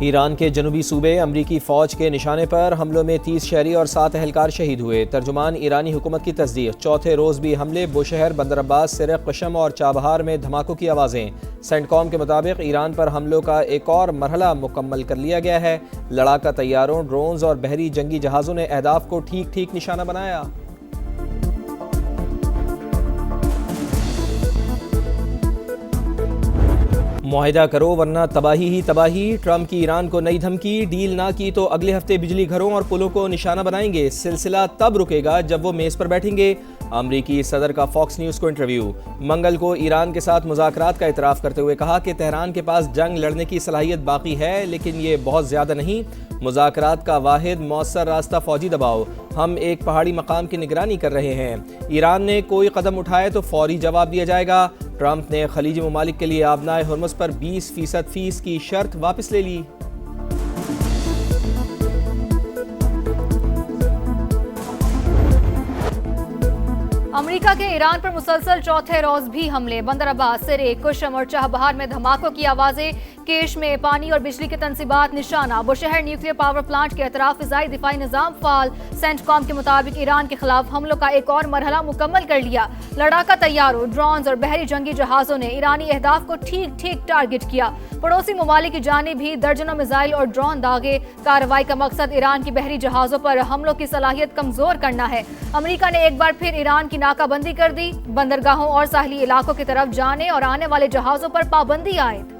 ایران کے جنوبی صوبے امریکی فوج کے نشانے پر حملوں میں 30 شہری اور 7 اہلکار شہید ہوئے۔ ترجمان ایرانی حکومت کی تصدیق، چوتھے روز بھی حملے، بوشہر، بندر عباس، سرق، قشم اور چابہار میں دھماکوں کی آوازیں۔ سینٹ کام کے مطابق ایران پر حملوں کا ایک اور مرحلہ مکمل کر لیا گیا ہے۔ لڑاکا طیاروں، ڈرونز اور بحری جنگی جہازوں نے اہداف کو ٹھیک ٹھیک نشانہ بنایا۔ معاہدہ کرو ورنہ تباہی ہی تباہی، ٹرمپ کی ایران کو نئی دھمکی، ڈیل نہ کی تو اگلے ہفتے بجلی گھروں اور پلوں کو نشانہ بنائیں گے، سلسلہ تب رکے گا جب وہ میز پر بیٹھیں گے۔ امریکی صدر کا فاکس نیوز کو انٹرویو، منگل کو ایران کے ساتھ مذاکرات کا اعتراف کرتے ہوئے کہا کہ تہران کے پاس جنگ لڑنے کی صلاحیت باقی ہے لیکن یہ بہت زیادہ نہیں، مذاکرات کا واحد مؤثر راستہ فوجی دباؤ، ہم ایک پہاڑی مقام کی نگرانی کر رہے ہیں، ایران نے کوئی قدم اٹھائے تو فوری جواب دیا جائے گا۔ ٹرمپ نے خلیجی ممالک کے لیے آبنائے ہرمز پر 20% فیس کی شرط واپس لے لی۔ امریکہ کے ایران پر مسلسل چوتھے روز بھی حملے، بندر عباس، سرق، قشم اور چابہار میں دھماکوں کی آوازیں، کیش میں پانی اور بجلی کے تنصیبات نشانہ، بوشہر نیوکلیئر پاور پلانٹ کے اطراف فضائی دفاعی نظام فعال۔ سینٹ کام کے مطابق ایران کے خلاف حملوں کا ایک اور مرحلہ مکمل کر لیا۔ لڑاکا طیاروں، ڈرونز اور بحری جنگی جہازوں نے ایرانی اہداف کو ٹھیک ٹھیک ٹارگٹ کیا۔ پڑوسی ممالک کی جانب بھی درجنوں میزائل اور ڈرون داغے۔ کارروائی کا مقصد ایران کی بحری جہازوں پر حملوں کی صلاحیت کمزور کرنا ہے۔ امریکہ نے ایک بار پھر ایران کی ناکہ بندی کر دی، بندرگاہوں اور ساحلی علاقوں کی طرف جانے اور آنے والے جہازوں پر پابندی عائد۔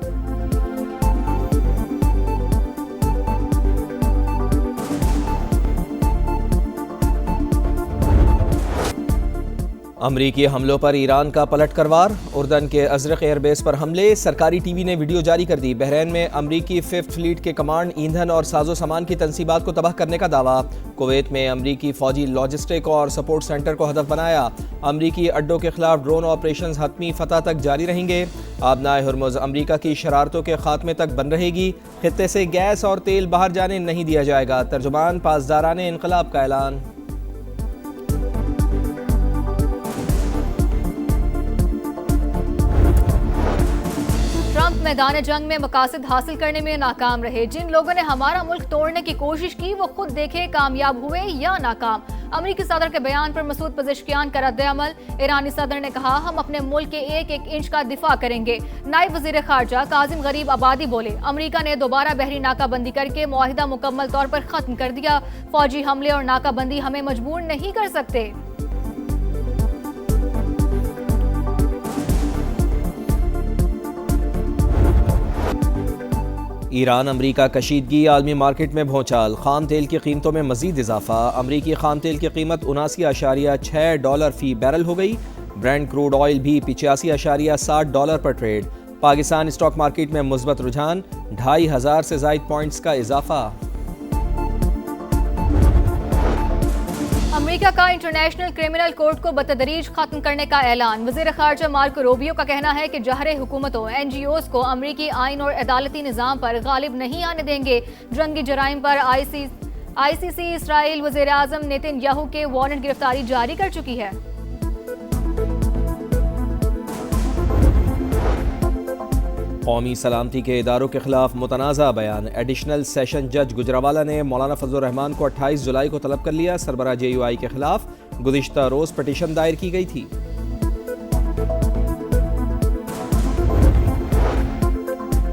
امریکی حملوں پر ایران کا پلٹ کروار، اردن کے ازرق ایئر بیس پر حملے، سرکاری ٹی وی نے ویڈیو جاری کر دی۔ بحرین میں امریکی 5th فلیٹ کے کمانڈ ایندھن اور ساز و سامان کی تنصیبات کو تباہ کرنے کا دعویٰ۔ کویت میں امریکی فوجی لاجسٹک اور سپورٹ سینٹر کو ہدف بنایا۔ امریکی اڈوں کے خلاف ڈرون آپریشنز حتمی فتح تک جاری رہیں گے۔ آبنائے ہرمز امریکہ کی شرارتوں کے خاتمے تک بند رہے گی، خطے سے گیس اور تیل باہر جانے نہیں دیا جائے گا، ترجمان پاسداران انقلاب کا اعلان۔ ٹرمپ میدان جنگ میں مقاصد حاصل کرنے میں ناکام رہے، جن لوگوں نے ہمارا ملک توڑنے کی کوشش کی وہ خود دیکھے کامیاب ہوئے یا ناکام۔ امریکی صدر کے بیان پر مسعود پزشکیان کا رد عمل، ایرانی صدر نے کہا ہم اپنے ملک کے ایک ایک انچ کا دفاع کریں گے۔ نائب وزیر خارجہ کاظم غریب آبادی بولے امریکہ نے دوبارہ بحری ناکہ بندی کر کے معاہدہ مکمل طور پر ختم کر دیا، فوجی حملے اور ناکہ بندی ہمیں مجبور نہیں کر سکتے۔ ایران امریکہ کشیدگی، عالمی مارکیٹ میں بھونچال، خام تیل کی قیمتوں میں مزید اضافہ، امریکی خام تیل کی قیمت $79.6 فی بیرل ہو گئی، برینٹ کروڈ آئل بھی $85.60 پر ٹریڈ۔ پاکستان اسٹاک مارکیٹ میں مثبت رجحان، 2500 سے زائد پوائنٹس کا اضافہ۔ امریکہ کا انٹرنیشنل کرمنل کورٹ کو بتدریج ختم کرنے کا اعلان، وزیر خارجہ مارکو روبیو کا کہنا ہے کہ جوہری حکومتوں NGOs کو امریکی آئین اور عدالتی نظام پر غالب نہیں آنے دیں گے۔ جنگی جرائم پر ICC اسرائیل وزیر اعظم نیتن یاہو کے وارنٹ گرفتاری جاری کر چکی ہے۔ قومی سلامتی کے اداروں کے خلاف متنازع بیان، ایڈیشنل سیشن جج گجرانوالہ نے مولانا فضل الرحمان کو 28 جولائی کو طلب کر لیا۔ سربراہ JUI کے خلاف گزشتہ روز پٹیشن دائر کی گئی تھی۔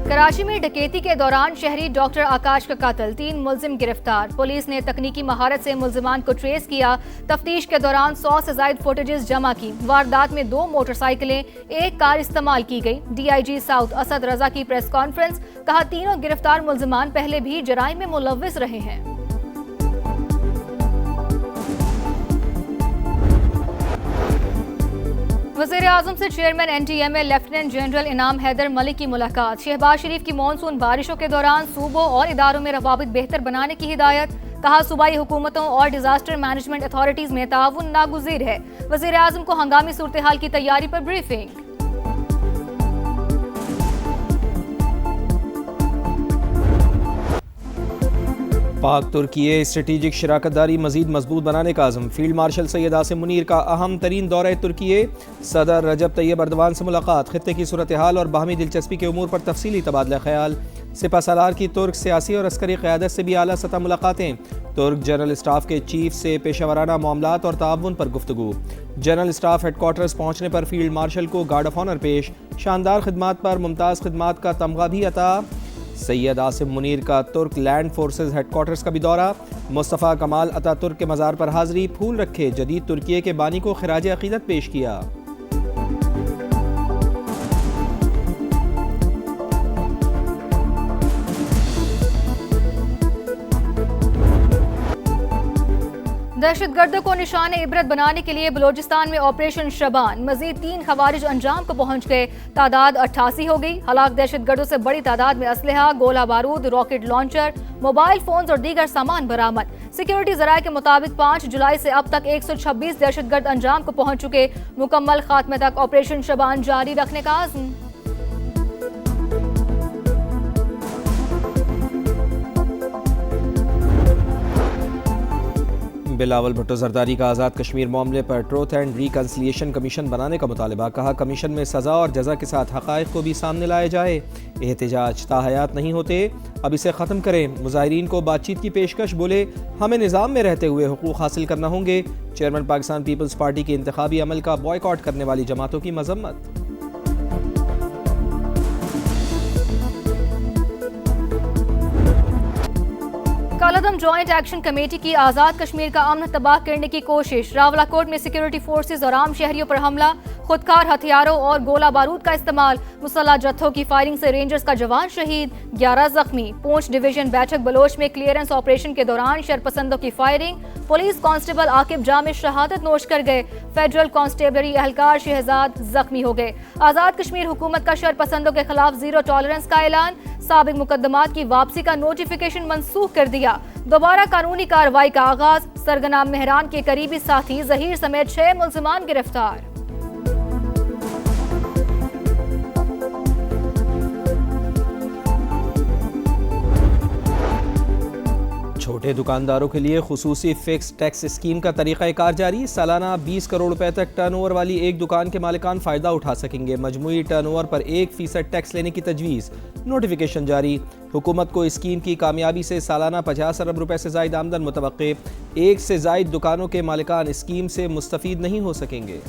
کراچی میں ڈکیتی کے دوران شہری ڈاکٹر آکاش کا قتل، 3 ملزم گرفتار، پولیس نے تکنیکی مہارت سے ملزمان کو ٹریس کیا، تفتیش کے دوران 100 سے زائد فوٹیجز جمع کی، واردات میں 2 موٹر سائیکلیں، 1 کار استعمال کی گئی۔ DIG ساؤتھ اسد رضا کی پریس کانفرنس، کہا تینوں گرفتار ملزمان پہلے بھی جرائم میں ملوث رہے ہیں۔ وزیر اعظم سے چیئرمین NTMA لیفٹیننٹ جنرل انعام حیدر ملک کی ملاقات، شہباز شریف کی مانسون بارشوں کے دوران صوبوں اور اداروں میں روابط بہتر بنانے کی ہدایت، کہا صوبائی حکومتوں اور ڈیزاسٹر مینجمنٹ اتھارٹیز میں تعاون ناگزیر ہے، وزیر اعظم کو ہنگامی صورتحال کی تیاری پر بریفنگ۔ पाक तुर्की स्ट्रेटेजिक शराकत दारी मजीद मजबूत बनाने का आज़म। फील्ड मार्शल सैयद आसिम मुनीर का अहम तरीन दौरा तुर्की। सदर रजब तैयब अर्दवान से मुलाकात। खित्ते की सूरत हाल और बाहमी दिलचस्पी के उमूर पर तफसीली तबादला ख्याल। सिपह सालार की तुर्क सियासी और अस्करी क़यादत से भी आला सतह मुलाकातें। तुर्क जनरल स्टाफ के चीफ से पेशावराना मामलात और ताउन पर गुफ्तगू। जनरल स्टाफ हेडक्वार्टर्स पहुँचने पर फील्ड मार्शल को गार्ड ऑफ ऑनर पेश। शानदार खिदमात पर मुमताज़ खिदमात का तमगा भी अता। सैयद आसिम मुनीर का तुर्क लैंड फोर्सेस हेडक्वार्टर्स का भी दौरा। मुस्तफ़ा कमाल अतातुर्क के मज़ार पर हाज़री। फूल रखे। जदीद तुर्की के बानी को खिराज अक़ीदत पेश किया। दहशतगर्दों को निशान इबरत बनाने के लिए बलोचिस्तान में ऑपरेशन शबान। मजीद 3 खवारिज अंजाम को पहुंच गए। तादाद 88 हो गई। हलाक दहशतगर्दों से बड़ी तादाद में असलहा, गोला बारूद, रॉकेट लॉन्चर, मोबाइल फोन्स और दीगर सामान बरामद। सिक्योरिटी जराये के मुताबिक 5 जुलाई से अब तक 126 दहशतगर्द अंजाम को पहुंच चुके। मुकम्मल खात्मे तक ऑपरेशन शबान जारी रखने का आज़म। बिलावल भुट्टो जरदारी का आज़ाद कश्मीर मामले पर ट्रूथ एंड रिकन्सिलिएशन कमीशन बनाने का मुतालबा। कहा कमीशन में सज़ा और जज़ा के साथ हक़ाइक़ को भी सामने लाया जाए। एहतजाज ताहयात नहीं होते, अब इसे ख़त्म करें। मुज़ाहिरीन को बातचीत की पेशकश। बोले हमें निज़ाम में रहते हुए हुकूक़ हासिल करना होंगे। चेयरमैन पाकिस्तान पीपल्स पार्टी के इंतखाबी अमल का बॉयकॉट करने वाली जमातों की मजम्मत। कालादम जॉइंट एक्शन कमेटी की आज़ाद कश्मीर का अमन तबाह करने की कोशिश। रावलाकोट में सिक्योरिटी फोर्सेज और आम शहरियों पर हमला। खुदकार हथियारों और गोला बारूद का इस्तेमाल। मुसल्लह जत्थों की फायरिंग से रेंजर्स का जवान शहीद, 11 जख्मी। पूंछ डिवीजन बैठक बलोच में क्लियरेंस ऑपरेशन के दौरान शरपसंदों की firing. Police constable Aqib Jamid शहादत नोश कर गए। फेडरल कांस्टेबलरी एहलकार शहजाद जख्मी हो गए। आज़ाद कश्मीर हुकूमत का शरपसंदों के खिलाफ ज़ीरो टॉलरेंस का ऐलान। साबिक मुकदमात की वापसी का नोटिफिकेशन मनसूख कर दिया। दोबारा कानूनी कार्रवाई का आगाज। सरगनाम मेहरान के करीबी साथी जहीर समेत 6 मुल्जिमान गिरफ्तार। छोटे दुकानदारों के लिए खुसूसी फिक्स टैक्स स्कीम का तरीक़ाकार जारी। सालाना 20 करोड़ रुपए तक टर्नओवर वाली एक दुकान के मालिकान फ़ायदा उठा सकेंगे। मजमूई टर्नओवर पर 1% टैक्स लेने की तजवीज़। नोटिफिकेशन जारी। हुकूमत को स्कीम की कामयाबी से सालाना 50 अरब रुपए से ज़ायद आमदन मुतवक्के। 1 से ज़ायद दुकानों के मालिकान स्कीम से मुस्तफ़ीद नहीं हो सकेंगे।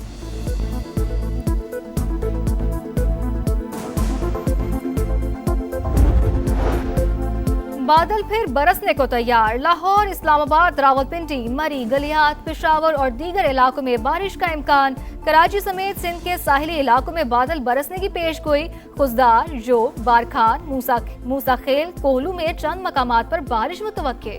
बादल फिर बरसने को तैयार। लाहौर, इस्लामाबाद, रावलपिंडी, मरी, गलियात, पेशावर और दीगर इलाकों में बारिश का इम्कान। कराची समेत सिंध के साहिली इलाकों में बादल बरसने की पेशगोई। खुजदार, जोब, बारखान, मूसाखेल, कोहलू में चंद मकामात पर बारिश मुतवक्के।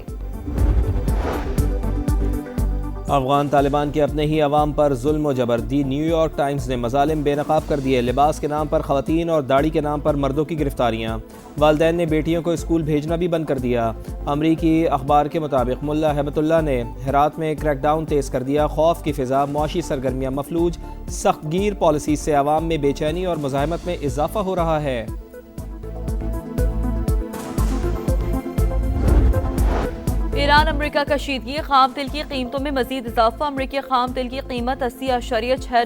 अफगान तालिबान के अपने ही अवाम पर जुल्म व जबर। दी न्यूयॉर्क टाइम्स ने मजालिम बेनकाब कर दिए। लिबास के नाम पर खवातीन और दाढ़ी के नाम पर मर्दों की गिरफ्तारियाँ। वालदैन ने बेटियों को स्कूल भेजना भी बंद कर दिया। अमरीकी अखबार के मुताबिक मुल्ला अहमतुल्लाह ने हेरात में क्रैकडाउन तेज़ कर दिया। खौफ की फ़िज़ा, मुआशी सरगर्मियाँ मफलूज। सख्तगीर पॉलिसी से अवाम में बेचैनी और मुज़ाहमत में इजाफा हो रहा है। ईरान अमरीका कशीदगी। खाम तेल की कीमतों में मजीद इजाफा। अमरीकी खाम तेल की कीमत 80.6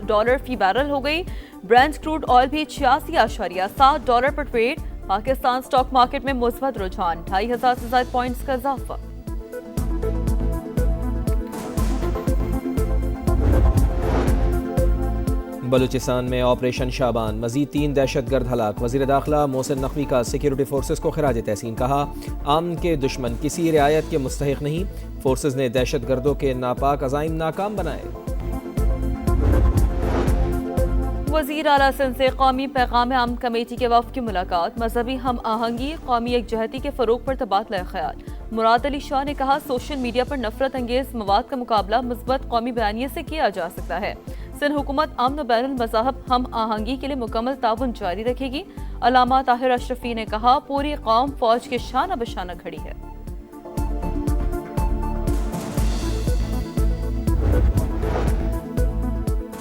डॉलर फी बैरल हो गई। ब्रेंट क्रूड ऑयल भी 86.7 डॉलर पर ट्रेड। पाकिस्तान स्टॉक मार्केट में मुस्बत रुझान। 2500 से ज्यादा पॉइंट्स का इजाफा। बलूचिस्तान में ऑपरेशन शाबान। मजीद 3 दहशतगर्द हलाक। वज़ीर दाखिला मोहसिन नकवी का सिक्योरिटी फोर्सेस को खिराज तहसीन। कहा अमन के दुश्मन किसी रियायत के मुस्तहिक नहीं। फोर्सेस ने दहशतगर्दों के नापाक अज़ाइम नाकाम बनाए। वज़ीर आला सिंध से कौमी पैगाम अमन कमेटी के वफ़द की मुलाकात। मजहबी हम आहंगी, कौमी एकजहती के फ़रोग पर तबादला ख्याल। मुराद अली शाह ने कहा सोशल मीडिया पर नफरत अंगेज मवाद का मुकाबला मुस्बत कौमी बयानिए से किया जा सकता है। सिंध हुकूमत अमन बैनुल मज़ाहब हम आहंगी के लिए मुकम्मल ताउन जारी रखेगी। अल्लामा ताहिर अशरफी ने कहा पूरी कौम फौज के शाना बशाना खड़ी है।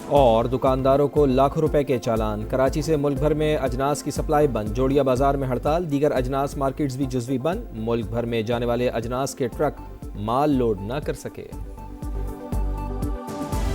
اور دکانداروں کو لاکھوں روپے کے چالان، کراچی سے ملک بھر میں اجناس کی سپلائی بند، جوڑیا بازار میں ہڑتال، دیگر اجناس مارکیٹس بھی جزوی بند، ملک بھر میں جانے والے اجناس کے ٹرک مال لوڈ نہ کر سکے۔